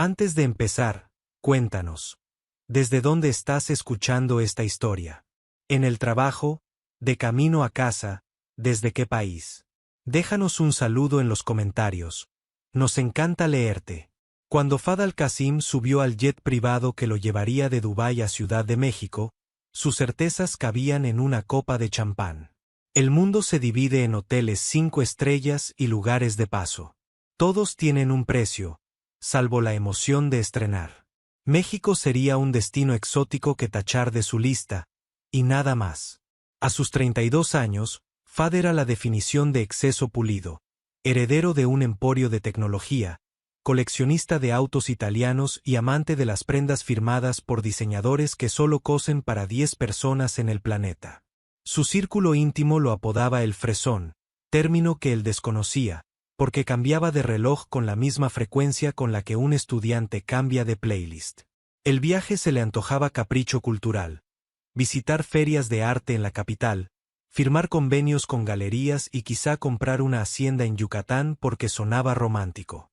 Antes de empezar, cuéntanos. ¿Desde dónde estás escuchando esta historia? ¿En el trabajo? ¿De camino a casa? ¿Desde qué país? Déjanos un saludo en los comentarios. Nos encanta leerte. Cuando Fahd Al-Qassim subió al jet privado que lo llevaría de Dubái a Ciudad de México, sus certezas cabían en una copa de champán. El mundo se divide en hoteles 5 estrellas y lugares de paso. Todos tienen un precio, salvo la emoción de estrenar. México sería un destino exótico que tachar de su lista, y nada más. A sus 32 años, Fahd era la definición de exceso pulido, heredero de un emporio de tecnología, coleccionista de autos italianos y amante de las prendas firmadas por diseñadores que solo cosen para 10 personas en el planeta. Su círculo íntimo lo apodaba el fresón, término que él desconocía, porque cambiaba de reloj con la misma frecuencia con la que un estudiante cambia de playlist. El viaje se le antojaba capricho cultural. Visitar ferias de arte en la capital, firmar convenios con galerías y quizá comprar una hacienda en Yucatán porque sonaba romántico.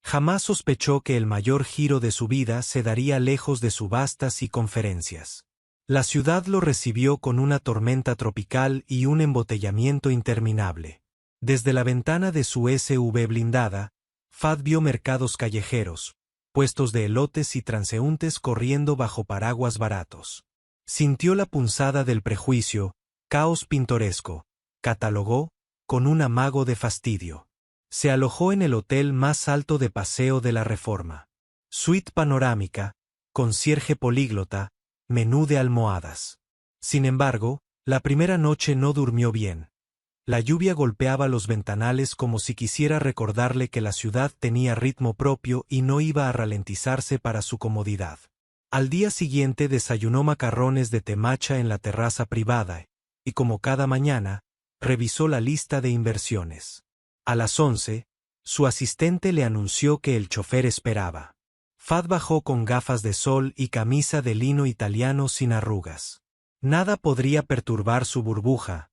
Jamás sospechó que el mayor giro de su vida se daría lejos de subastas y conferencias. La ciudad lo recibió con una tormenta tropical y un embotellamiento interminable. Desde la ventana de su SUV blindada, Fahd vio mercados callejeros, puestos de elotes y transeúntes corriendo bajo paraguas baratos. Sintió la punzada del prejuicio, caos pintoresco, catalogó, con un amago de fastidio. Se alojó en el hotel más alto de Paseo de la Reforma. Suite panorámica, concierge políglota, menú de almohadas. Sin embargo, la primera noche no durmió bien. La lluvia golpeaba los ventanales como si quisiera recordarle que la ciudad tenía ritmo propio y no iba a ralentizarse para su comodidad. Al día siguiente desayunó macarrones de temacha en la terraza privada, y como cada mañana, revisó la lista de inversiones. A las 11, su asistente le anunció que el chofer esperaba. Fahd bajó con gafas de sol y camisa de lino italiano sin arrugas. Nada podría perturbar su burbuja,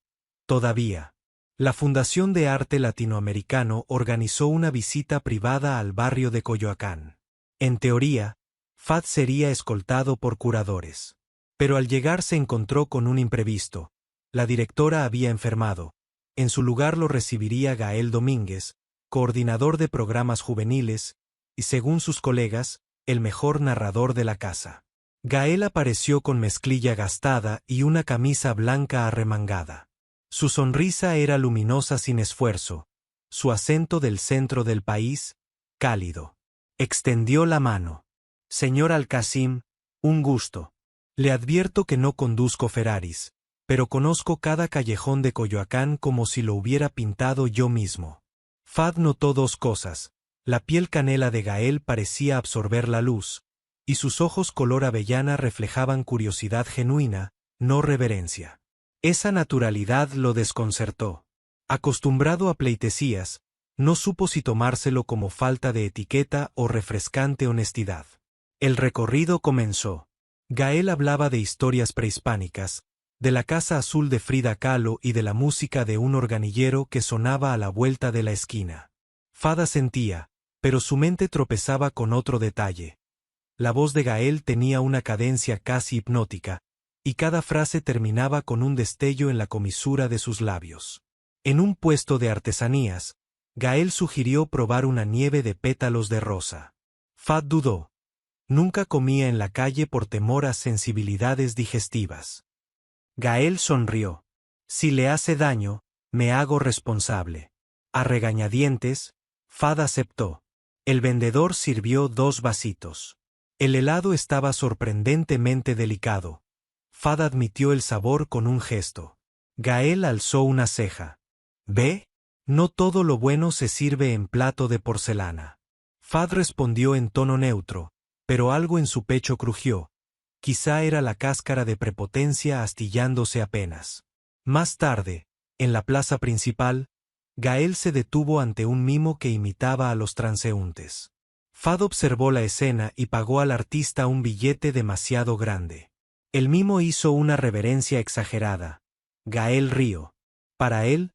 todavía. La Fundación de Arte Latinoamericano organizó una visita privada al barrio de Coyoacán. En teoría, Fahd sería escoltado por curadores. Pero al llegar se encontró con un imprevisto. La directora había enfermado. En su lugar lo recibiría Gael Domínguez, coordinador de programas juveniles, y según sus colegas, el mejor narrador de la casa. Gael apareció con mezclilla gastada y una camisa blanca arremangada. Su sonrisa era luminosa sin esfuerzo, su acento del centro del país, cálido. Extendió la mano. Señor Al-Qassim, un gusto. Le advierto que no conduzco Ferraris, pero conozco cada callejón de Coyoacán como si lo hubiera pintado yo mismo. Fahd notó dos cosas. La piel canela de Gael parecía absorber la luz, y sus ojos color avellana reflejaban curiosidad genuina, no reverencia. Esa naturalidad lo desconcertó. Acostumbrado a pleitesías, no supo si tomárselo como falta de etiqueta o refrescante honestidad. El recorrido comenzó. Gael hablaba de historias prehispánicas, de la casa azul de Frida Kahlo y de la música de un organillero que sonaba a la vuelta de la esquina. Fahd asentía, pero su mente tropezaba con otro detalle. La voz de Gael tenía una cadencia casi hipnótica, y cada frase terminaba con un destello en la comisura de sus labios. En un puesto de artesanías, Gael sugirió probar una nieve de pétalos de rosa. Fahd dudó. Nunca comía en la calle por temor a sensibilidades digestivas. Gael sonrió. Si le hace daño, me hago responsable. A regañadientes, Fahd aceptó. El vendedor sirvió 2 vasitos. El helado estaba sorprendentemente delicado. Fahd admitió el sabor con un gesto. Gael alzó una ceja. ¿Ve? No todo lo bueno se sirve en plato de porcelana. Fahd respondió en tono neutro, pero algo en su pecho crujió. Quizá era la cáscara de prepotencia astillándose apenas. Más tarde, en la plaza principal, Gael se detuvo ante un mimo que imitaba a los transeúntes. Fahd observó la escena y pagó al artista un billete demasiado grande. El mimo hizo una reverencia exagerada. Gael rió. Para él,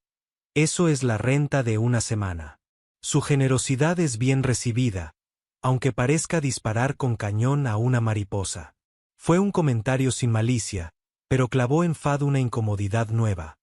eso es la renta de una semana. Su generosidad es bien recibida, aunque parezca disparar con cañón a una mariposa. Fue un comentario sin malicia, pero clavó en Fad una incomodidad nueva.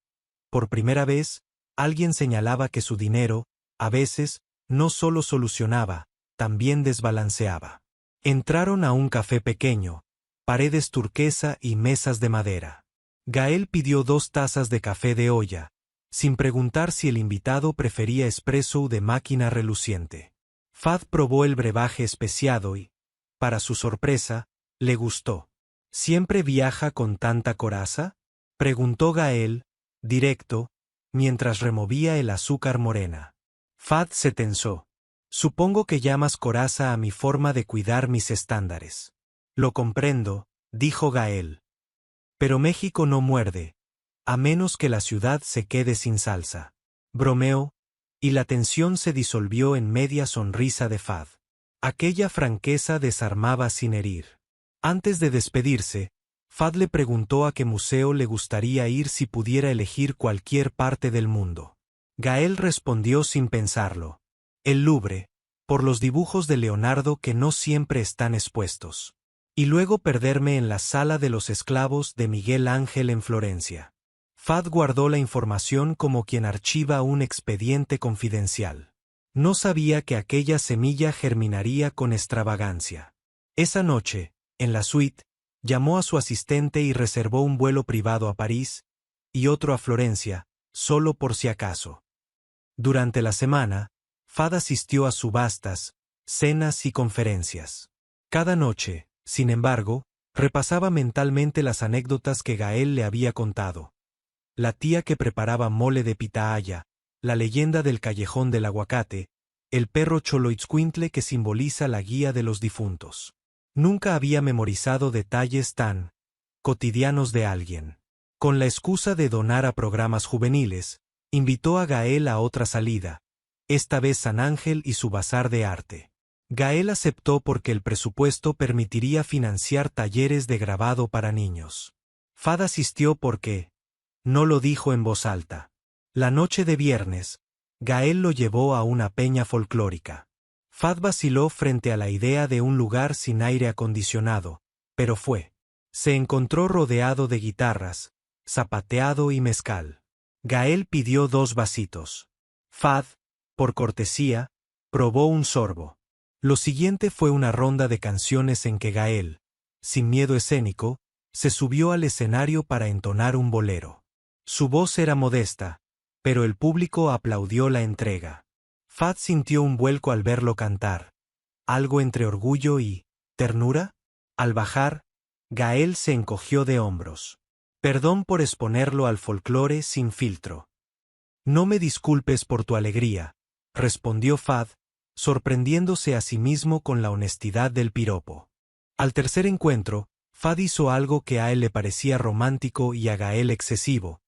Por primera vez, alguien señalaba que su dinero, a veces, no solo solucionaba, también desbalanceaba. Entraron a un café pequeño, paredes turquesa y mesas de madera. Gael pidió 2 tazas de café de olla, sin preguntar si el invitado prefería espresso o de máquina reluciente. Fad probó el brebaje especiado y, para su sorpresa, le gustó. ¿Siempre viaja con tanta coraza?, preguntó Gael, directo, mientras removía el azúcar morena. Fad se tensó. Supongo que llamas coraza a mi forma de cuidar mis estándares. Lo comprendo, dijo Gael. Pero México no muerde, a menos que la ciudad se quede sin salsa. Bromeó, y la tensión se disolvió en media sonrisa de Fad. Aquella franqueza desarmaba sin herir. Antes de despedirse, Fad le preguntó a qué museo le gustaría ir si pudiera elegir cualquier parte del mundo. Gael respondió sin pensarlo. El Louvre, por los dibujos de Leonardo que no siempre están expuestos. Y luego perderme en la Sala de los Esclavos de Miguel Ángel en Florencia. Fad guardó la información como quien archiva un expediente confidencial. No sabía que aquella semilla germinaría con extravagancia. Esa noche, en la suite, llamó a su asistente y reservó un vuelo privado a París, y otro a Florencia, solo por si acaso. Durante la semana, Fad asistió a subastas, cenas y conferencias. Cada noche, sin embargo, repasaba mentalmente las anécdotas que Gael le había contado. La tía que preparaba mole de pitahaya, la leyenda del callejón del aguacate, el perro Xoloitzcuintle que simboliza la guía de los difuntos. Nunca había memorizado detalles tan cotidianos de alguien. Con la excusa de donar a programas juveniles, invitó a Gael a otra salida, esta vez San Ángel y su bazar de arte. Gael aceptó porque el presupuesto permitiría financiar talleres de grabado para niños. Fad asistió porque no lo dijo en voz alta. La noche de viernes, Gael lo llevó a una peña folclórica. Fad vaciló frente a la idea de un lugar sin aire acondicionado, pero fue. Se encontró rodeado de guitarras, zapateado y mezcal. Gael pidió 2 vasitos. Fad, por cortesía, probó un sorbo. Lo siguiente fue una ronda de canciones en que Gael, sin miedo escénico, se subió al escenario para entonar un bolero. Su voz era modesta, pero el público aplaudió la entrega. Fad sintió un vuelco al verlo cantar, algo entre orgullo y ternura. Al bajar, Gael se encogió de hombros. Perdón por exponerlo al folclore sin filtro. No me disculpes por tu alegría, respondió Fad, sorprendiéndose a sí mismo con la honestidad del piropo. Al tercer encuentro, Fad hizo algo que a él le parecía romántico y a Gael excesivo.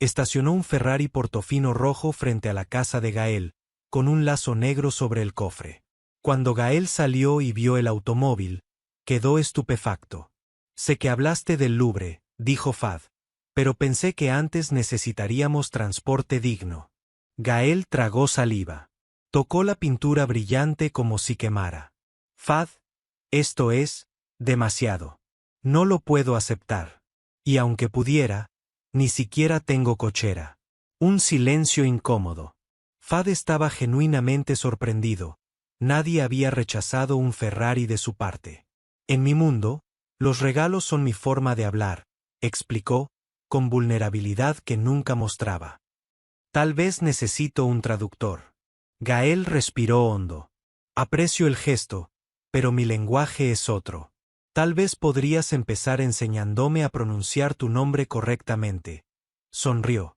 Estacionó un Ferrari Portofino rojo frente a la casa de Gael, con un lazo negro sobre el cofre. Cuando Gael salió y vio el automóvil, quedó estupefacto. Sé que hablaste del Louvre, dijo Fad, pero pensé que antes necesitaríamos transporte digno. Gael tragó saliva. Tocó la pintura brillante como si quemara. Fad, esto es demasiado. No lo puedo aceptar. Y aunque pudiera, ni siquiera tengo cochera. Un silencio incómodo. Fad estaba genuinamente sorprendido. Nadie había rechazado un Ferrari de su parte. En mi mundo, los regalos son mi forma de hablar, explicó, con vulnerabilidad que nunca mostraba. Tal vez necesito un traductor. Gael respiró hondo. Aprecio el gesto, pero mi lenguaje es otro. Tal vez podrías empezar enseñándome a pronunciar tu nombre correctamente. Sonrió.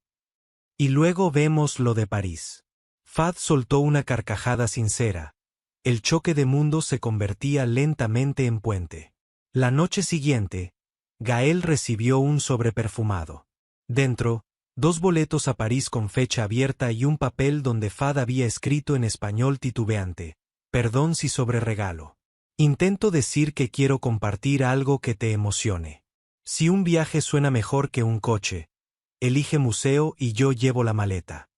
Y luego vemos lo de París. Fad soltó una carcajada sincera. El choque de mundos se convertía lentamente en puente. La noche siguiente, Gael recibió un sobre perfumado. Dentro, 2 boletos a París con fecha abierta y un papel donde Fad había escrito en español titubeante: perdón si sobre regalo. Intento decir que quiero compartir algo que te emocione. Si un viaje suena mejor que un coche, elige museo y yo llevo la maleta.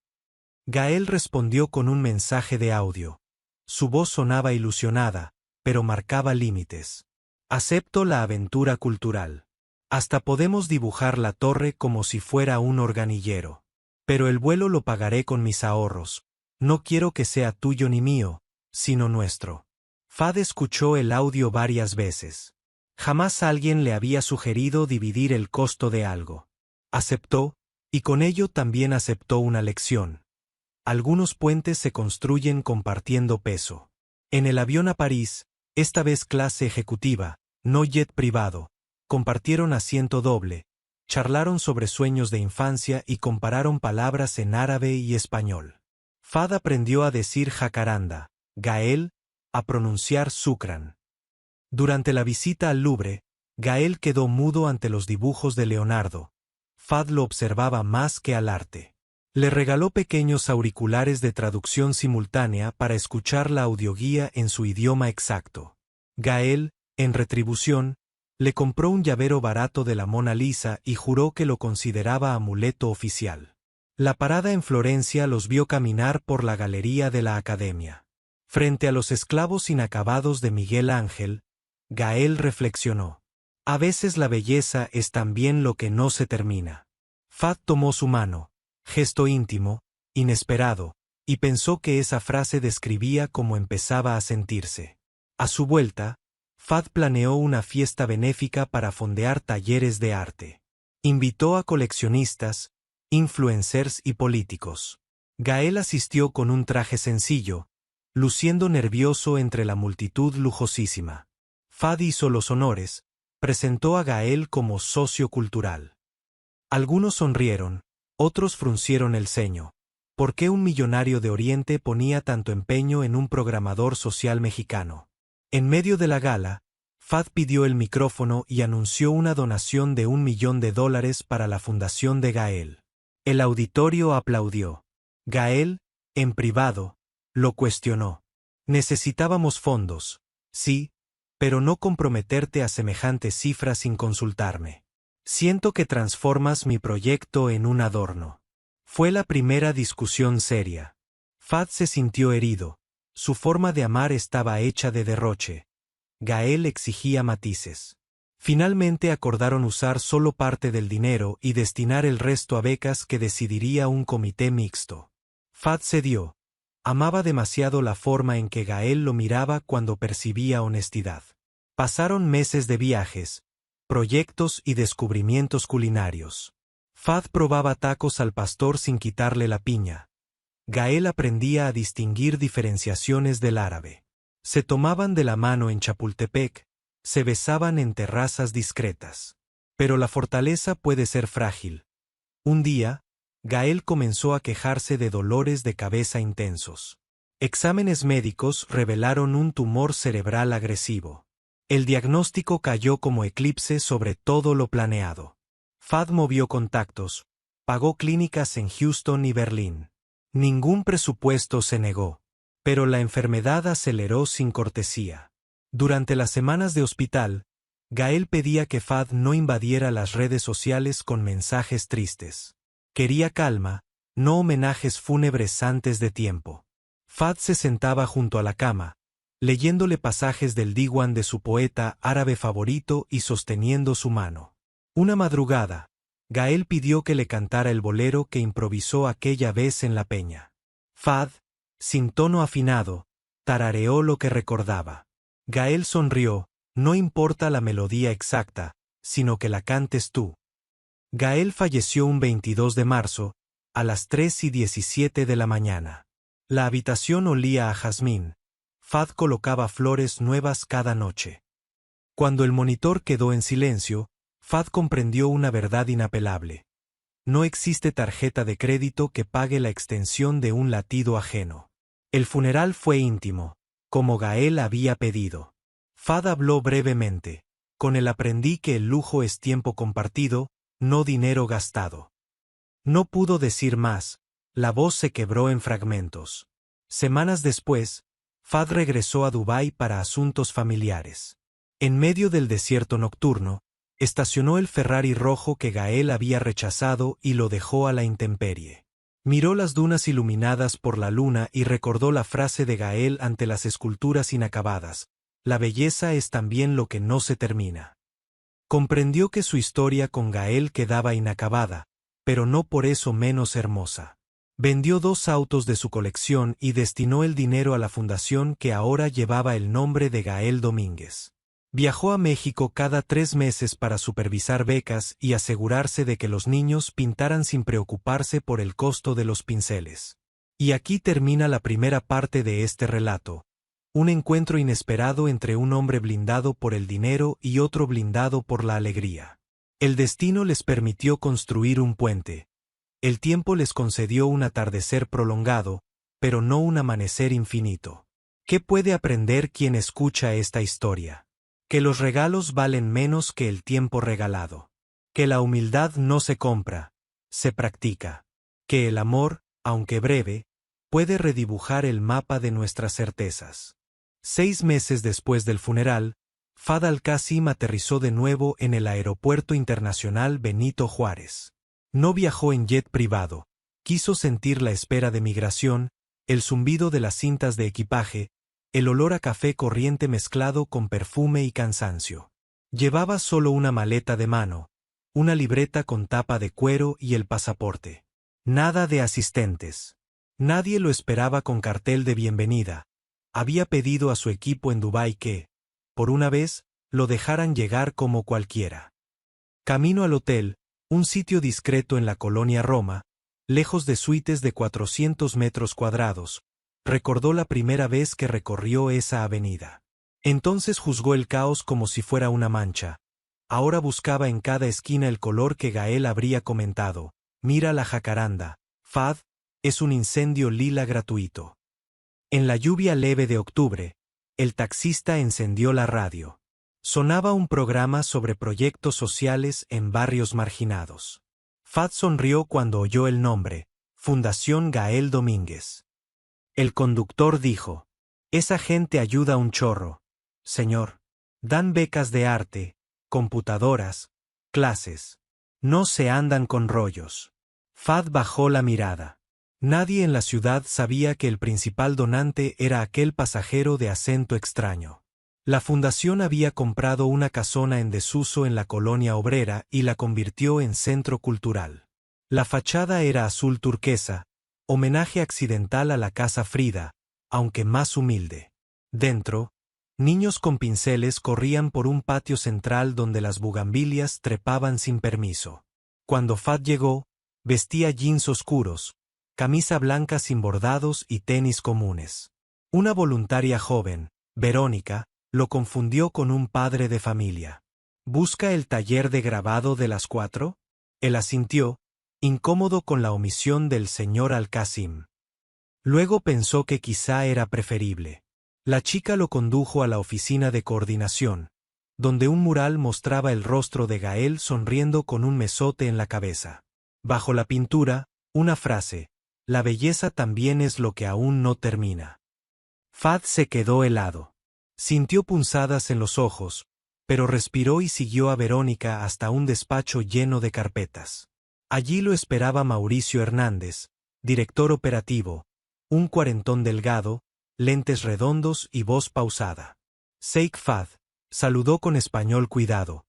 Gael respondió con un mensaje de audio. Su voz sonaba ilusionada, pero marcaba límites. Acepto la aventura cultural. Hasta podemos dibujar la torre como si fuera un organillero. Pero el vuelo lo pagaré con mis ahorros. No quiero que sea tuyo ni mío, sino nuestro. Fad escuchó el audio varias veces. Jamás alguien le había sugerido dividir el costo de algo. Aceptó, y con ello también aceptó una lección. Algunos puentes se construyen compartiendo peso. En el avión a París, esta vez clase ejecutiva, no jet privado, compartieron asiento doble, charlaron sobre sueños de infancia y compararon palabras en árabe y español. Fad aprendió a decir jacaranda, Gael, a pronunciar Sukran. Durante la visita al Louvre, Gael quedó mudo ante los dibujos de Leonardo. Fad lo observaba más que al arte. Le regaló pequeños auriculares de traducción simultánea para escuchar la audioguía en su idioma exacto. Gael, en retribución, le compró un llavero barato de la Mona Lisa y juró que lo consideraba amuleto oficial. La parada en Florencia los vio caminar por la galería de la Academia. Frente a los esclavos inacabados de Miguel Ángel, Gael reflexionó. A veces la belleza es también lo que no se termina. Fad tomó su mano, gesto íntimo, inesperado, y pensó que esa frase describía cómo empezaba a sentirse. A su vuelta, Fad planeó una fiesta benéfica para fondear talleres de arte. Invitó a coleccionistas, influencers y políticos. Gael asistió con un traje sencillo, luciendo nervioso entre la multitud lujosísima. Fad hizo los honores, presentó a Gael como socio cultural. Algunos sonrieron, otros fruncieron el ceño. ¿Por qué un millonario de Oriente ponía tanto empeño en un programador social mexicano? En medio de la gala, Fad pidió el micrófono y anunció una donación de $1 millón para la fundación de Gael. El auditorio aplaudió. Gael, en privado, lo cuestionó. Necesitábamos fondos, sí, pero no comprometerte a semejante cifra sin consultarme. Siento que transformas mi proyecto en un adorno. Fue la primera discusión seria. Fad se sintió herido. Su forma de amar estaba hecha de derroche. Gael exigía matices. Finalmente acordaron usar solo parte del dinero y destinar el resto a becas que decidiría un comité mixto. Fad cedió. Amaba demasiado la forma en que Gael lo miraba cuando percibía honestidad. Pasaron meses de viajes, proyectos y descubrimientos culinarios. Fad probaba tacos al pastor sin quitarle la piña. Gael aprendía a distinguir diferenciaciones del árabe. Se tomaban de la mano en Chapultepec, se besaban en terrazas discretas. Pero la fortaleza puede ser frágil. Un día, Gael comenzó a quejarse de dolores de cabeza intensos. Exámenes médicos revelaron un tumor cerebral agresivo. El diagnóstico cayó como eclipse sobre todo lo planeado. Fad movió contactos, pagó clínicas en Houston y Berlín. Ningún presupuesto se negó. Pero la enfermedad aceleró sin cortesía. Durante las semanas de hospital, Gael pedía que Fad no invadiera las redes sociales con mensajes tristes. Quería calma, no homenajes fúnebres antes de tiempo. Fad se sentaba junto a la cama, leyéndole pasajes del diwan de su poeta árabe favorito y sosteniendo su mano. Una madrugada, Gael pidió que le cantara el bolero que improvisó aquella vez en la peña. Fad, sin tono afinado, tarareó lo que recordaba. Gael sonrió, no importa la melodía exacta, sino que la cantes tú. Gael falleció un 22 de marzo, a las 3:17 de la mañana. La habitación olía a jazmín. Fad colocaba flores nuevas cada noche. Cuando el monitor quedó en silencio, Fad comprendió una verdad inapelable. No existe tarjeta de crédito que pague la extensión de un latido ajeno. El funeral fue íntimo, como Gael había pedido. Fad habló brevemente. Con él aprendí que el lujo es tiempo compartido, no dinero gastado. No pudo decir más, la voz se quebró en fragmentos. Semanas después, Fad regresó a Dubái para asuntos familiares. En medio del desierto nocturno, estacionó el Ferrari rojo que Gael había rechazado y lo dejó a la intemperie. Miró las dunas iluminadas por la luna y recordó la frase de Gael ante las esculturas inacabadas: la belleza es también lo que no se termina. Comprendió que su historia con Gael quedaba inacabada, pero no por eso menos hermosa. Vendió 2 autos de su colección y destinó el dinero a la fundación que ahora llevaba el nombre de Gael Domínguez. Viajó a México cada 3 meses para supervisar becas y asegurarse de que los niños pintaran sin preocuparse por el costo de los pinceles. Y aquí termina la primera parte de este relato. Un encuentro inesperado entre un hombre blindado por el dinero y otro blindado por la alegría. El destino les permitió construir un puente. El tiempo les concedió un atardecer prolongado, pero no un amanecer infinito. ¿Qué puede aprender quien escucha esta historia? Que los regalos valen menos que el tiempo regalado. Que la humildad no se compra, se practica. Que el amor, aunque breve, puede redibujar el mapa de nuestras certezas. 6 meses después del funeral, Fahd Al-Qassim aterrizó de nuevo en el Aeropuerto Internacional Benito Juárez. No viajó en jet privado, quiso sentir la espera de migración, el zumbido de las cintas de equipaje, el olor a café corriente mezclado con perfume y cansancio. Llevaba solo una maleta de mano, una libreta con tapa de cuero y el pasaporte. Nada de asistentes. Nadie lo esperaba con cartel de bienvenida. Había pedido a su equipo en Dubái que, por una vez, lo dejaran llegar como cualquiera. Camino al hotel, un sitio discreto en la colonia Roma, lejos de suites de 400 metros cuadrados, recordó la primera vez que recorrió esa avenida. Entonces juzgó el caos como si fuera una mancha. Ahora buscaba en cada esquina el color que Gael habría comentado. Mira la jacaranda, Fahd, es un incendio lila gratuito. En la lluvia leve de octubre, el taxista encendió la radio. Sonaba un programa sobre proyectos sociales en barrios marginados. Fahd sonrió cuando oyó el nombre, Fundación Gael Domínguez. El conductor dijo: esa gente ayuda un chorro, señor. Dan becas de arte, computadoras, clases. No se andan con rollos. Fahd bajó la mirada. Nadie en la ciudad sabía que el principal donante era aquel pasajero de acento extraño. La fundación había comprado una casona en desuso en la colonia obrera y la convirtió en centro cultural. La fachada era azul turquesa, homenaje accidental a la Casa Frida, aunque más humilde. Dentro, niños con pinceles corrían por un patio central donde las bugambilias trepaban sin permiso. Cuando Fahd llegó, vestía jeans oscuros, camisa blanca sin bordados y tenis comunes. Una voluntaria joven, Verónica, lo confundió con un padre de familia. ¿Busca el taller de grabado de las 4? Él asintió, incómodo con la omisión del señor Al-Qassim. Luego pensó que quizá era preferible. La chica lo condujo a la oficina de coordinación, donde un mural mostraba el rostro de Gael sonriendo con un mesote en la cabeza. Bajo la pintura, una frase: la belleza también es lo que aún no termina. Fahd se quedó helado. Sintió punzadas en los ojos, pero respiró y siguió a Verónica hasta un despacho lleno de carpetas. Allí lo esperaba Mauricio Hernández, director operativo, un cuarentón delgado, lentes redondos y voz pausada. Sheikh Fahd, saludó con español cuidado.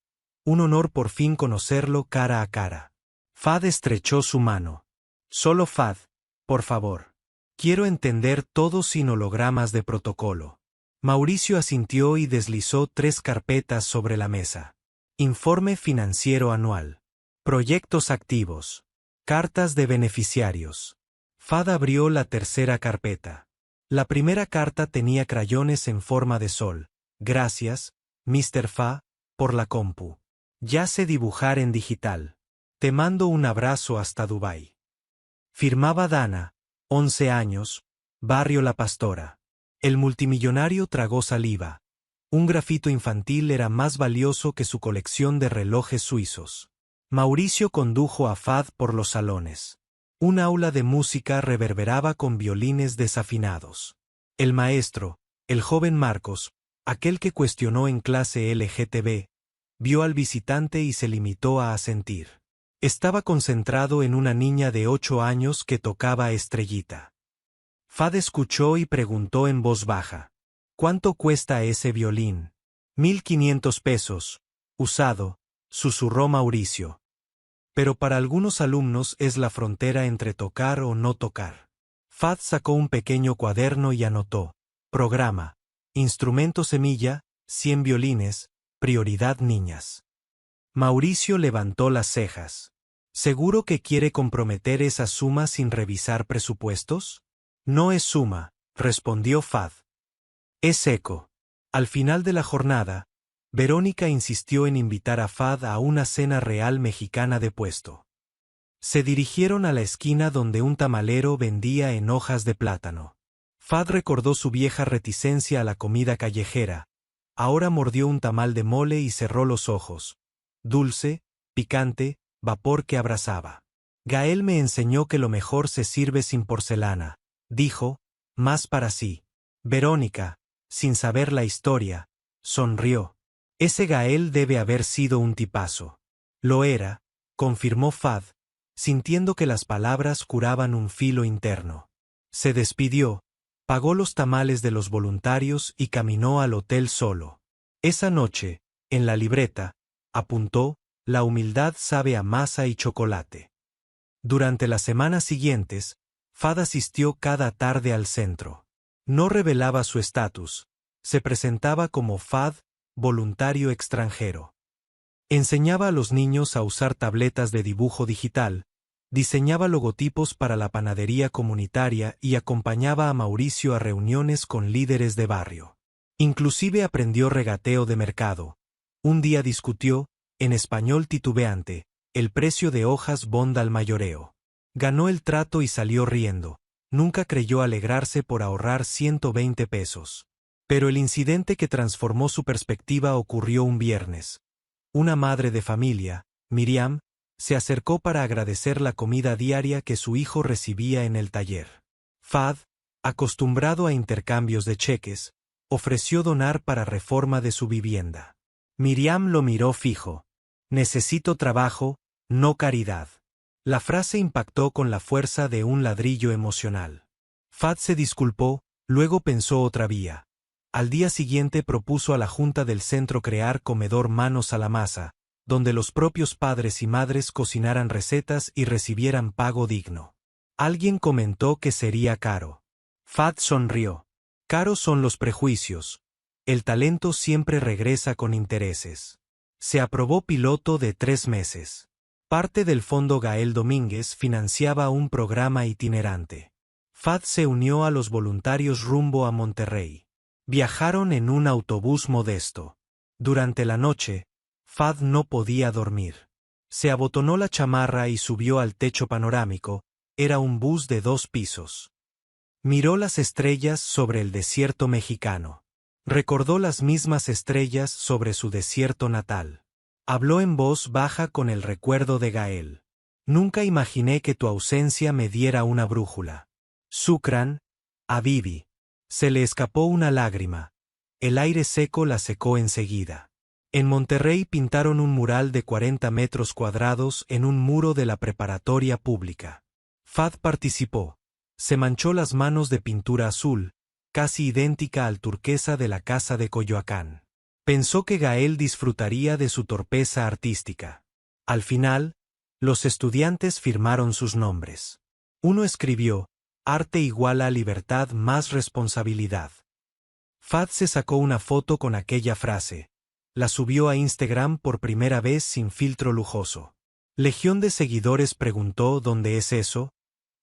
Un honor por fin conocerlo cara a cara. Fahd estrechó su mano. Solo Fahd, por favor. Quiero entender todo sin hologramas de protocolo. Mauricio asintió y deslizó 3 carpetas sobre la mesa. Informe financiero anual. Proyectos activos. Cartas de beneficiarios. Fahd abrió la tercera carpeta. La primera carta tenía crayones en forma de sol. Gracias, Mr. Fa, por la compu. Ya sé dibujar en digital. Te mando un abrazo hasta Dubái. Firmaba Dana, 11 años, Barrio La Pastora. El multimillonario tragó saliva. Un grafito infantil era más valioso que su colección de relojes suizos. Mauricio condujo a Fahd por los salones. Un aula de música reverberaba con violines desafinados. El maestro, el joven Marcos, aquel que cuestionó en clase LGTB, vio al visitante y se limitó a asentir. Estaba concentrado en una niña de 8 años que tocaba Estrellita. Fad escuchó y preguntó en voz baja. ¿Cuánto cuesta ese violín? 1.500 pesos. Usado, susurró Mauricio. Pero para algunos alumnos es la frontera entre tocar o no tocar. Fad sacó un pequeño cuaderno y anotó. Programa. Instrumento semilla, 100 violines, prioridad niñas. Mauricio levantó las cejas. ¿Seguro que quiere comprometer esa suma sin revisar presupuestos? No es suma, respondió Fad. Es seco. Al final de la jornada, Verónica insistió en invitar a Fad a una cena real mexicana de puesto. Se dirigieron a la esquina donde un tamalero vendía en hojas de plátano. Fad recordó su vieja reticencia a la comida callejera. Ahora mordió un tamal de mole y cerró los ojos. Dulce, picante, vapor que abrasaba. Gael me enseñó que lo mejor se sirve sin porcelana, dijo, más para sí. Verónica, sin saber la historia, sonrió. Ese Gael debe haber sido un tipazo. Lo era, confirmó Fad, sintiendo que las palabras curaban un filo interno. Se despidió, pagó los tamales de los voluntarios y caminó al hotel solo. Esa noche, en la libreta, apuntó, la humildad sabe a masa y chocolate. Durante las semanas siguientes, Fad asistió cada tarde al centro. No revelaba su estatus, se presentaba como Fad, voluntario extranjero. Enseñaba a los niños a usar tabletas de dibujo digital, diseñaba logotipos para la panadería comunitaria y acompañaba a Mauricio a reuniones con líderes de barrio. Inclusive aprendió regateo de mercado. Un día discutió, en español titubeante, el precio de hojas Bond al mayoreo. Ganó el trato y salió riendo. Nunca creyó alegrarse por ahorrar 120 pesos. Pero el incidente que transformó su perspectiva ocurrió un viernes. Una madre de familia, Miriam, se acercó para agradecer la comida diaria que su hijo recibía en el taller. Fad, acostumbrado a intercambios de cheques, ofreció donar para reforma de su vivienda. Miriam lo miró fijo. Necesito trabajo, no caridad. La frase impactó con la fuerza de un ladrillo emocional. Fad se disculpó, luego pensó otra vía. Al día siguiente propuso a la junta del centro crear comedor manos a la masa, donde los propios padres y madres cocinaran recetas y recibieran pago digno. Alguien comentó que sería caro. Fad sonrió. Caros son los prejuicios. El talento siempre regresa con intereses. Se aprobó piloto de 3 meses. Parte del Fondo Gael Domínguez financiaba un programa itinerante. Fad se unió a los voluntarios rumbo a Monterrey. Viajaron en un autobús modesto. Durante la noche, Fad no podía dormir. Se abotonó la chamarra y subió al techo panorámico. Era un bus de 2 pisos. Miró las estrellas sobre el desierto mexicano. Recordó las mismas estrellas sobre su desierto natal. Habló en voz baja con el recuerdo de Gael. Nunca imaginé que tu ausencia me diera una brújula. Shukran, Habibi. Se le escapó una lágrima. El aire seco la secó enseguida. En Monterrey pintaron un mural de 40 metros cuadrados en un muro de la preparatoria pública. Fad participó. Se manchó las manos de pintura azul, casi idéntica al turquesa de la casa de Coyoacán. Pensó que Gael disfrutaría de su torpeza artística. Al final, los estudiantes firmaron sus nombres. Uno escribió, arte igual a libertad más responsabilidad. Fad se sacó una foto con aquella frase. La subió a Instagram por primera vez sin filtro lujoso. Legión de seguidores preguntó ¿dónde es eso?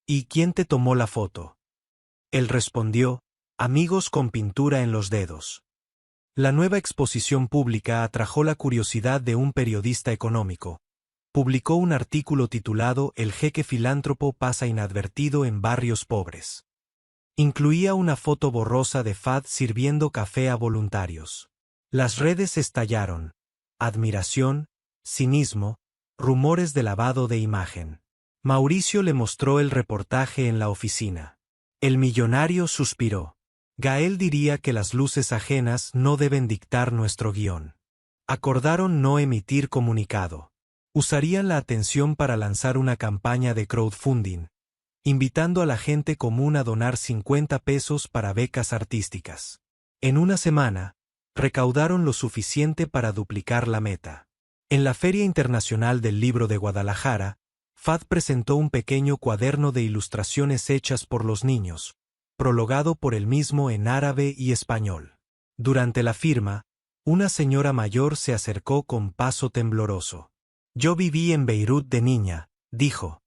¿Y quién te tomó la foto? Él respondió, amigos con pintura en los dedos. La nueva exposición pública atrajo la curiosidad de un periodista económico. Publicó un artículo titulado El jeque filántropo pasa inadvertido en barrios pobres. Incluía una foto borrosa de Fad sirviendo café a voluntarios. Las redes estallaron. Admiración, cinismo, rumores de lavado de imagen. Mauricio le mostró el reportaje en la oficina. El millonario suspiró. Gael diría que las luces ajenas no deben dictar nuestro guión. Acordaron no emitir comunicado. Usarían la atención para lanzar una campaña de crowdfunding, invitando a la gente común a donar 50 pesos para becas artísticas. En una semana, recaudaron lo suficiente para duplicar la meta. En la Feria Internacional del Libro de Guadalajara, FAD presentó un pequeño cuaderno de ilustraciones hechas por los niños, prologado por él mismo en árabe y español. Durante la firma, una señora mayor se acercó con paso tembloroso. «Yo viví en Beirut de niña», dijo.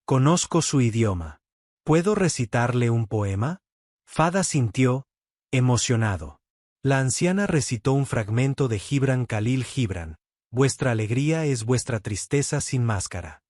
«Conozco su idioma. ¿Puedo recitarle un poema?» FAD asintió, emocionado. La anciana recitó un fragmento de Gibran Khalil Gibran: «Vuestra alegría es vuestra tristeza sin máscara».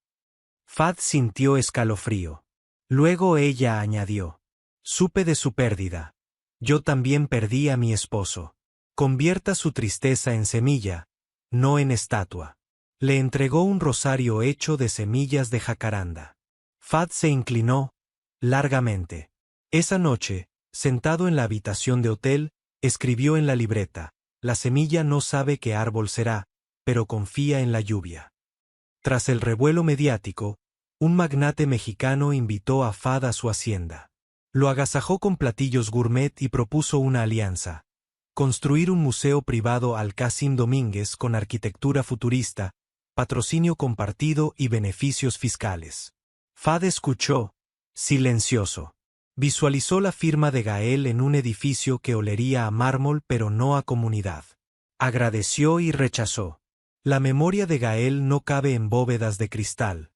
FAD sintió escalofrío. Luego ella añadió: «Supe de su pérdida. Yo también perdí a mi esposo. Convierta su tristeza en semilla, no en estatua». Le entregó un rosario hecho de semillas de jacaranda. FAD se inclinó largamente. Esa noche, sentado en la habitación de hotel, escribió en la libreta: «La semilla no sabe qué árbol será, pero confía en la lluvia». Tras el revuelo mediático, un magnate mexicano invitó a FAD a su hacienda. Lo agasajó con platillos gourmet y propuso una alianza: construir un museo privado al Cassim Domínguez con arquitectura futurista, patrocinio compartido y beneficios fiscales. FAD escuchó, silencioso. Visualizó la firma de Gael en un edificio que olería a mármol pero no a comunidad. Agradeció y rechazó. La memoria de Gael no cabe en bóvedas de cristal.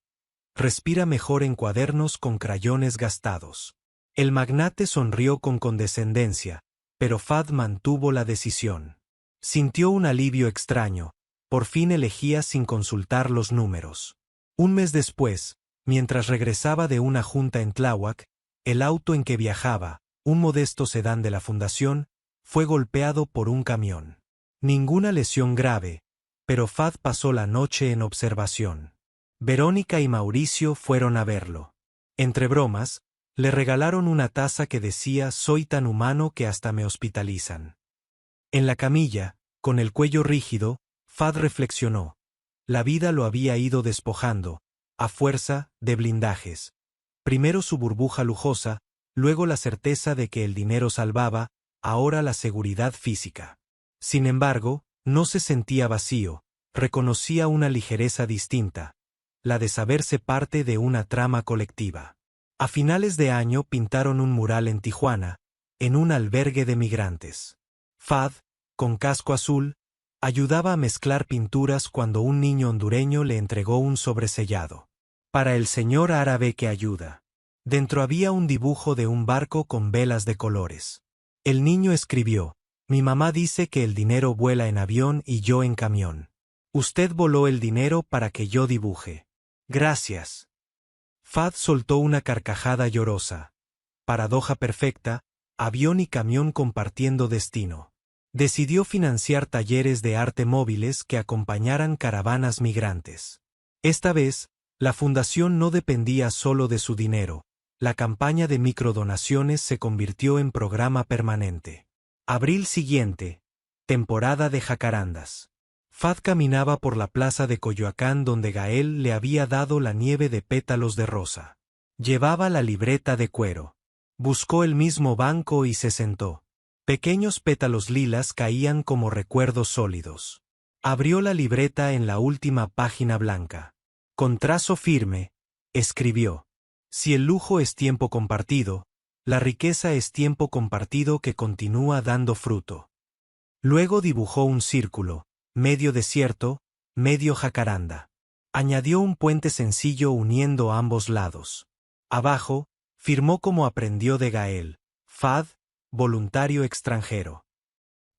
Respira mejor en cuadernos con crayones gastados. El magnate sonrió con condescendencia, pero FAD mantuvo la decisión. Sintió un alivio extraño. Por fin elegía sin consultar los números. Un mes después, mientras regresaba de una junta en Tláhuac, el auto en que viajaba, un modesto sedán de la fundación, fue golpeado por un camión. Ninguna lesión grave, pero FAD pasó la noche en observación. Verónica y Mauricio fueron a verlo. Entre bromas, le regalaron una taza que decía: «Soy tan humano que hasta me hospitalizan». En la camilla, con el cuello rígido, FAD reflexionó. La vida lo había ido despojando, a fuerza de blindajes. Primero su burbuja lujosa, luego la certeza de que el dinero salvaba, ahora la seguridad física. Sin embargo, no se sentía vacío, reconocía una ligereza distinta, la de saberse parte de una trama colectiva. A finales de año pintaron un mural en Tijuana, en un albergue de migrantes. FAD, con casco azul, ayudaba a mezclar pinturas cuando un niño hondureño le entregó un sobresellado. «Para el señor árabe que ayuda». Dentro había un dibujo de un barco con velas de colores. El niño escribió: «Mi mamá dice que el dinero vuela en avión y yo en camión. Usted voló el dinero para que yo dibuje. Gracias». FAD soltó una carcajada llorosa. Paradoja perfecta, avión y camión compartiendo destino. Decidió financiar talleres de arte móviles que acompañaran caravanas migrantes. Esta vez, la fundación no dependía solo de su dinero. La campaña de microdonaciones se convirtió en programa permanente. Abril siguiente, temporada de jacarandas. FAD caminaba por la plaza de Coyoacán donde Gael le había dado la nieve de pétalos de rosa. Llevaba la libreta de cuero. Buscó el mismo banco y se sentó. Pequeños pétalos lilas caían como recuerdos sólidos. Abrió la libreta en la última página blanca. Con trazo firme, escribió: «Si el lujo es tiempo compartido, la riqueza es tiempo compartido que continúa dando fruto». Luego dibujó un círculo, medio desierto, medio jacaranda. Añadió un puente sencillo uniendo ambos lados. Abajo, firmó como aprendió de Gael: «FAD, voluntario extranjero».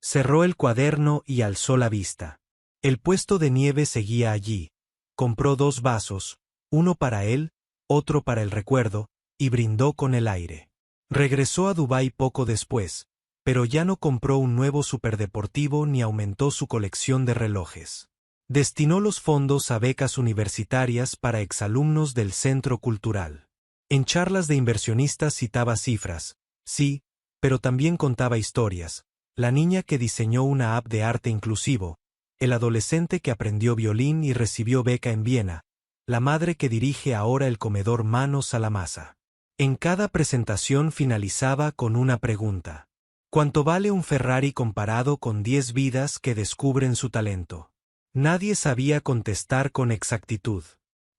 Cerró el cuaderno y alzó la vista. El puesto de nieve seguía allí. Compró 2 vasos, uno para él, otro para el recuerdo, y brindó con el aire. Regresó a Dubái poco después, pero ya no compró un nuevo superdeportivo ni aumentó su colección de relojes. Destinó los fondos a becas universitarias para exalumnos del Centro Cultural. En charlas de inversionistas citaba cifras, sí, pero también contaba historias. La niña que diseñó una app de arte inclusivo, el adolescente que aprendió violín y recibió beca en Viena, la madre que dirige ahora el comedor Manos a la Masa. En cada presentación finalizaba con una pregunta. ¿Cuánto vale un Ferrari comparado con 10 vidas que descubren su talento? Nadie sabía contestar con exactitud.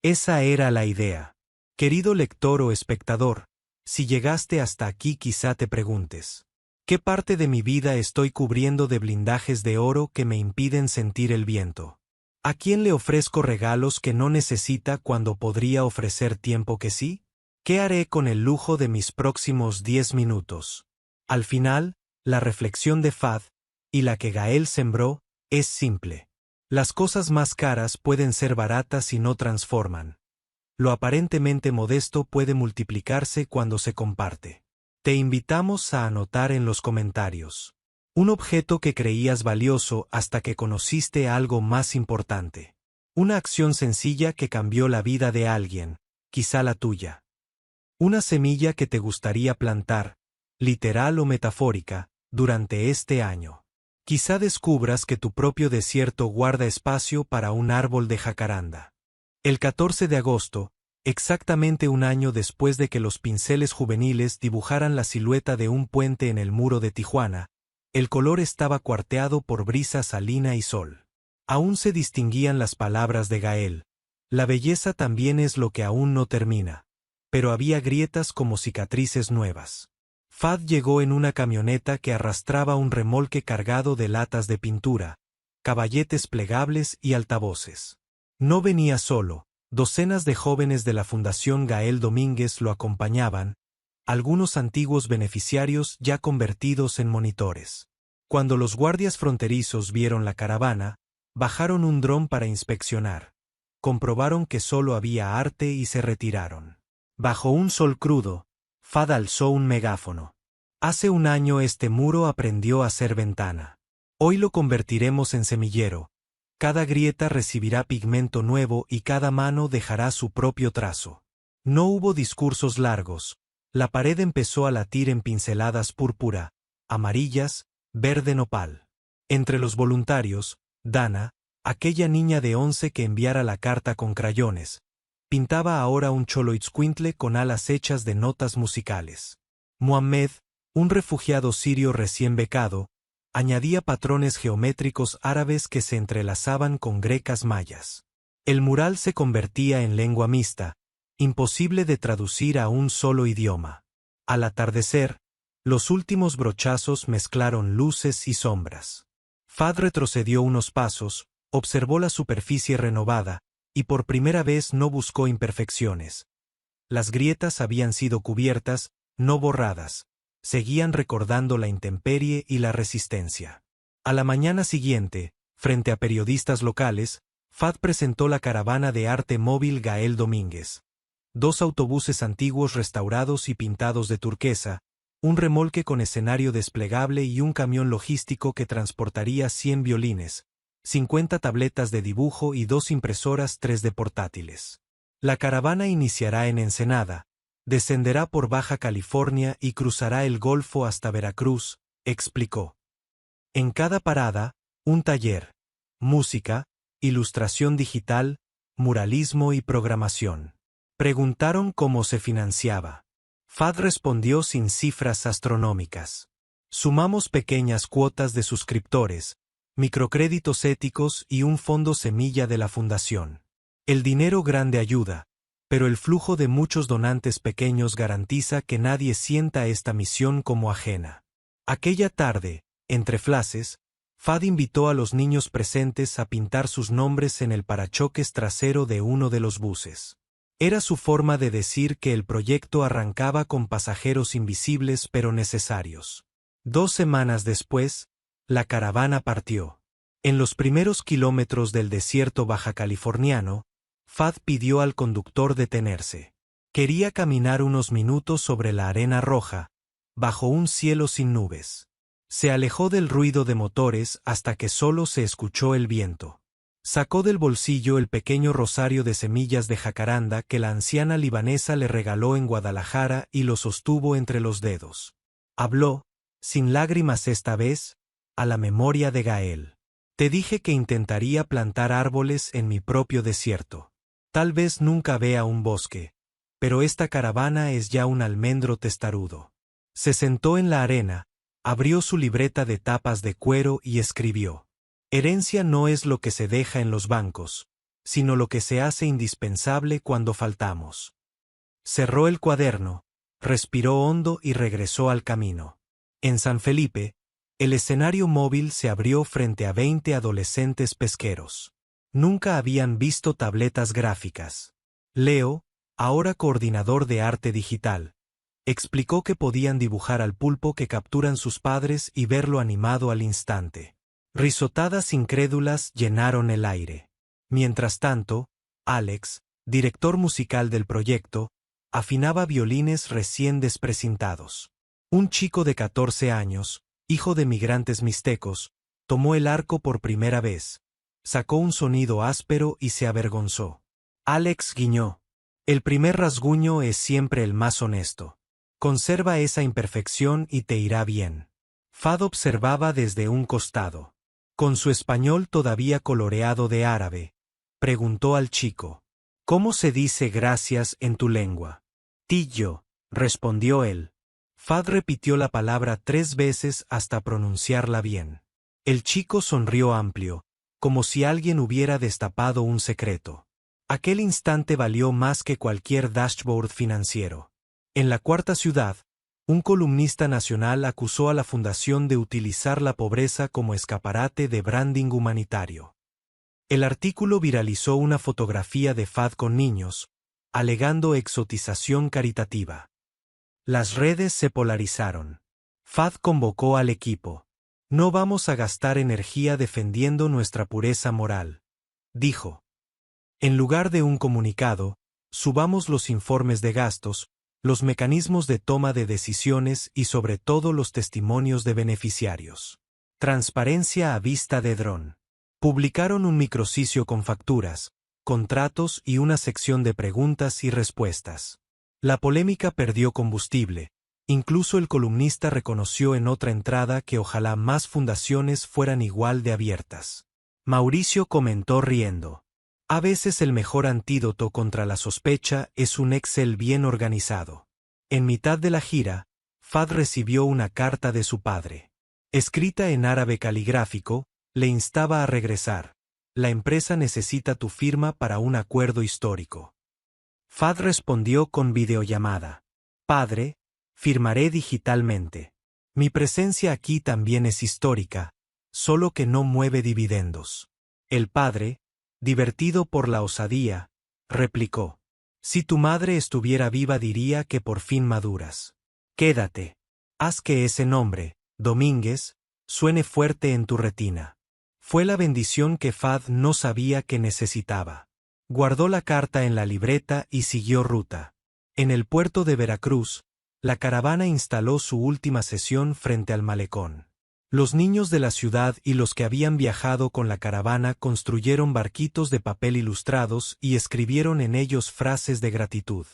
Esa era la idea. Querido lector o espectador, si llegaste hasta aquí quizá te preguntes, ¿qué parte de mi vida estoy cubriendo de blindajes de oro que me impiden sentir el viento? ¿A quién le ofrezco regalos que no necesita cuando podría ofrecer tiempo que sí? ¿Qué haré con el lujo de mis próximos 10 minutos? Al final, la reflexión de Fad, y la que Gael sembró, es simple. Las cosas más caras pueden ser baratas y no transforman. Lo aparentemente modesto puede multiplicarse cuando se comparte. Te invitamos a anotar en los comentarios un objeto que creías valioso hasta que conociste algo más importante. Una acción sencilla que cambió la vida de alguien, quizá la tuya. Una semilla que te gustaría plantar, literal o metafórica, durante este año. Quizá descubras que tu propio desierto guarda espacio para un árbol de jacaranda. El 14 de agosto, exactamente un año después de que los pinceles juveniles dibujaran la silueta de un puente en el muro de Tijuana, el color estaba cuarteado por brisa salina y sol. Aún se distinguían las palabras de Gael. La belleza también es lo que aún no termina. Pero había grietas como cicatrices nuevas. Fad llegó en una camioneta que arrastraba un remolque cargado de latas de pintura, caballetes plegables y altavoces. No venía solo, docenas de jóvenes de la Fundación Gael Domínguez lo acompañaban, algunos antiguos beneficiarios ya convertidos en monitores. Cuando los guardias fronterizos vieron la caravana, bajaron un dron para inspeccionar. Comprobaron que solo había arte y se retiraron. Bajo un sol crudo, Fad alzó un megáfono. Hace un año este muro aprendió a ser ventana. Hoy lo convertiremos en semillero. Cada grieta recibirá pigmento nuevo y cada mano dejará su propio trazo. No hubo discursos largos. La pared empezó a latir en pinceladas púrpura, amarillas, verde nopal. Entre los voluntarios, Dana, aquella niña de 11 que enviara la carta con crayones, pintaba ahora un choloitzcuintle con alas hechas de notas musicales. Mohamed, un refugiado sirio recién becado, añadía patrones geométricos árabes que se entrelazaban con grecas mayas. El mural se convertía en lengua mixta, imposible de traducir a un solo idioma. Al atardecer, los últimos brochazos mezclaron luces y sombras. Fad retrocedió unos pasos, observó la superficie renovada, y por primera vez no buscó imperfecciones. Las grietas habían sido cubiertas, no borradas, seguían recordando la intemperie y la resistencia. A la mañana siguiente, frente a periodistas locales, Fad presentó la caravana de arte móvil Gael Domínguez. 2 autobuses antiguos restaurados y pintados de turquesa, un remolque con escenario desplegable y un camión logístico que transportaría 100 violines, 50 tabletas de dibujo y 2 impresoras 3D portátiles. La caravana iniciará en Ensenada, descenderá por Baja California y cruzará el Golfo hasta Veracruz, explicó. En cada parada, un taller, música, ilustración digital, muralismo y programación. Preguntaron cómo se financiaba. Fad respondió sin cifras astronómicas. Sumamos pequeñas cuotas de suscriptores, microcréditos éticos y un fondo semilla de la fundación. El dinero grande ayuda, pero el flujo de muchos donantes pequeños garantiza que nadie sienta esta misión como ajena. Aquella tarde, entre flashes, Fad invitó a los niños presentes a pintar sus nombres en el parachoques trasero de uno de los buses. Era su forma de decir que el proyecto arrancaba con pasajeros invisibles pero necesarios. 2 semanas después, la caravana partió. En los primeros kilómetros del desierto bajacaliforniano, Fad pidió al conductor detenerse. Quería caminar unos minutos sobre la arena roja, bajo un cielo sin nubes. Se alejó del ruido de motores hasta que solo se escuchó el viento. Sacó del bolsillo el pequeño rosario de semillas de jacaranda que la anciana libanesa le regaló en Guadalajara y lo sostuvo entre los dedos. Habló, sin lágrimas esta vez, a la memoria de Gael. Te dije que intentaría plantar árboles en mi propio desierto. Tal vez nunca vea un bosque, pero esta caravana es ya un almendro testarudo. Se sentó en la arena, abrió su libreta de tapas de cuero y escribió: Herencia no es lo que se deja en los bancos, sino lo que se hace indispensable cuando faltamos. Cerró el cuaderno, respiró hondo y regresó al camino. En San Felipe, el escenario móvil se abrió frente a 20 adolescentes pesqueros. Nunca habían visto tabletas gráficas. Leo, ahora coordinador de arte digital, explicó que podían dibujar al pulpo que capturan sus padres y verlo animado al instante. Risotadas incrédulas llenaron el aire. Mientras tanto, Alex, director musical del proyecto, afinaba violines recién desprecintados. Un chico de 14 años, hijo de migrantes mixtecos, tomó el arco por primera vez, sacó un sonido áspero y se avergonzó. Alex guiñó. El primer rasguño es siempre el más honesto. Conserva esa imperfección y te irá bien. Fad observaba desde un costado. Con su español todavía coloreado de árabe, preguntó al chico: ¿Cómo se dice gracias en tu lengua? Tillo, respondió él. Fad repitió la palabra 3 veces hasta pronunciarla bien. El chico sonrió amplio, como si alguien hubiera destapado un secreto. Aquel instante valió más que cualquier dashboard financiero. En la cuarta ciudad, un columnista nacional acusó a la fundación de utilizar la pobreza como escaparate de branding humanitario. El artículo viralizó una fotografía de Fad con niños, alegando exotización caritativa. Las redes se polarizaron. Fad convocó al equipo. No vamos a gastar energía defendiendo nuestra pureza moral, dijo. En lugar de un comunicado, subamos los informes de gastos, los mecanismos de toma de decisiones y sobre todo los testimonios de beneficiarios. Transparencia a vista de dron. Publicaron un micrositio con facturas, contratos y una sección de preguntas y respuestas. La polémica perdió combustible. Incluso el columnista reconoció en otra entrada que ojalá más fundaciones fueran igual de abiertas. Mauricio comentó riendo: a veces el mejor antídoto contra la sospecha es un Excel bien organizado. En mitad de la gira, Fad recibió una carta de su padre. Escrita en árabe caligráfico, le instaba a regresar. La empresa necesita tu firma para un acuerdo histórico. Fad respondió con videollamada: Padre, firmaré digitalmente. Mi presencia aquí también es histórica, solo que no mueve dividendos. El padre, divertido por la osadía, replicó: si tu madre estuviera viva diría que por fin maduras. Quédate. Haz que ese nombre, Domínguez, suene fuerte en tu retina. Fue la bendición que Fad no sabía que necesitaba. Guardó la carta en la libreta y siguió ruta. En el puerto de Veracruz, la caravana instaló su última sesión frente al malecón. Los niños de la ciudad y los que habían viajado con la caravana construyeron barquitos de papel ilustrados y escribieron en ellos frases de gratitud.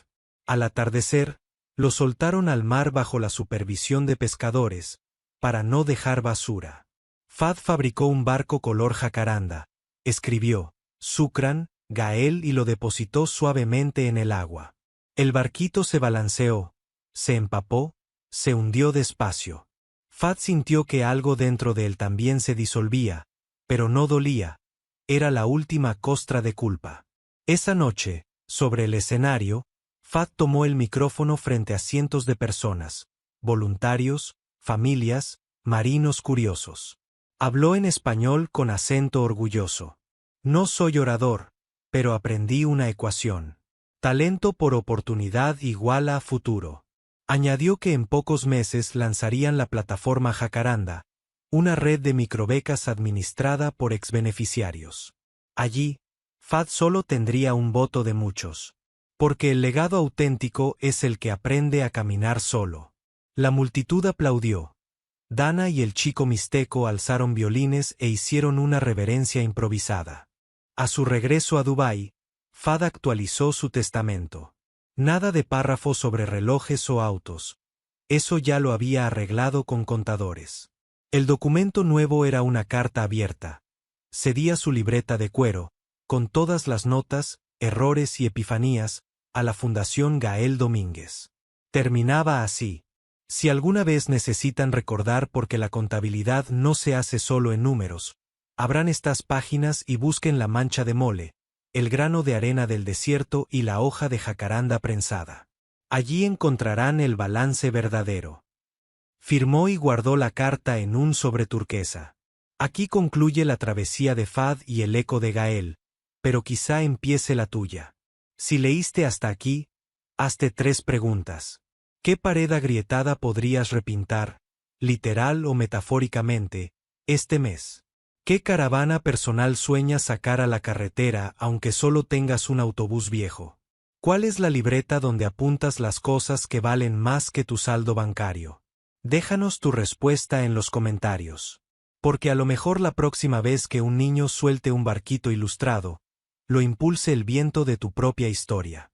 Al atardecer, los soltaron al mar bajo la supervisión de pescadores, para no dejar basura. Fad fabricó un barco color jacaranda, escribió Shukran, Gael y lo depositó suavemente en el agua. El barquito se balanceó, se empapó, se hundió despacio. Fad sintió que algo dentro de él también se disolvía, pero no dolía. Era la última costra de culpa. Esa noche, sobre el escenario, Fad tomó el micrófono frente a cientos de personas, voluntarios, familias, marinos curiosos. Habló en español con acento orgulloso. No soy orador, pero aprendí una ecuación. Talento por oportunidad iguala a futuro. Añadió que en pocos meses lanzarían la plataforma Jacaranda, una red de microbecas administrada por exbeneficiarios. Allí, Fad solo tendría un voto de muchos. Porque el legado auténtico es el que aprende a caminar solo. La multitud aplaudió. Dana y el chico mixteco alzaron violines e hicieron una reverencia improvisada. A su regreso a Dubái, Fad actualizó su testamento. Nada de párrafos sobre relojes o autos. Eso ya lo había arreglado con contadores. El documento nuevo era una carta abierta, cedía su libreta de cuero, con todas las notas, errores y epifanías, a la Fundación Gael Domínguez. Terminaba así. Si alguna vez necesitan recordar porque la contabilidad no se hace solo en números, abran estas páginas y busquen la mancha de mole, el grano de arena del desierto y la hoja de jacaranda prensada. Allí encontrarán el balance verdadero. Firmó y guardó la carta en un sobre turquesa. Aquí concluye la travesía de Fad y el eco de Gael, pero quizá empiece la tuya. Si leíste hasta aquí, hazte 3 preguntas. ¿Qué pared agrietada podrías repintar, literal o metafóricamente, este mes? ¿Qué caravana personal sueñas sacar a la carretera aunque solo tengas un autobús viejo? ¿Cuál es la libreta donde apuntas las cosas que valen más que tu saldo bancario? Déjanos tu respuesta en los comentarios. Porque a lo mejor la próxima vez que un niño suelte un barquito ilustrado, lo impulse el viento de tu propia historia.